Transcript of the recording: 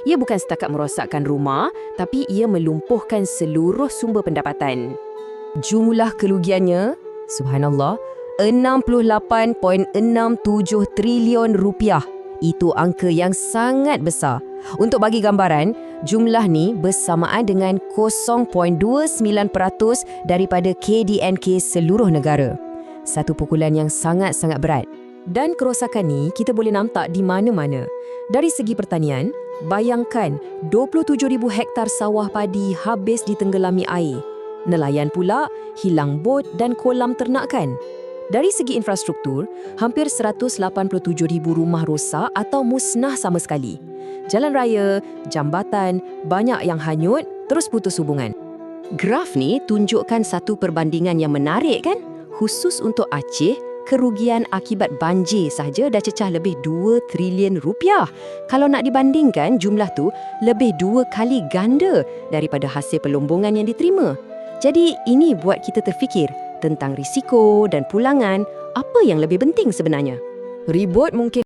Ia bukan setakat merosakkan rumah, tapi ia melumpuhkan seluruh sumber pendapatan. Jumlah kerugiannya, subhanallah, 68.67 trilion rupiah. Itu angka yang sangat besar. Untuk bagi gambaran, jumlah ni bersamaan dengan 0.29% daripada KDNK seluruh negara. Satu pukulan yang sangat-sangat berat. Dan kerosakan ni kita boleh nampak di mana-mana. Dari segi pertanian, bayangkan 27,000 hektar sawah padi habis ditenggelami air. Nelayan pula hilang bot dan kolam ternakan. Dari segi infrastruktur, hampir 187,000 rumah rosak atau musnah sama sekali. Jalan raya, jambatan, banyak yang hanyut, terus putus hubungan. Graf ni tunjukkan satu perbandingan yang menarik kan? Khusus untuk Aceh, kerugian akibat banjir sahaja dah cecah lebih 2 trilion rupiah. Kalau nak dibandingkan, jumlah tu lebih 2 kali ganda daripada hasil pelombongan yang diterima. Jadi ini buat kita terfikir tentang risiko dan pulangan, apa yang lebih penting sebenarnya? Ribut mungkin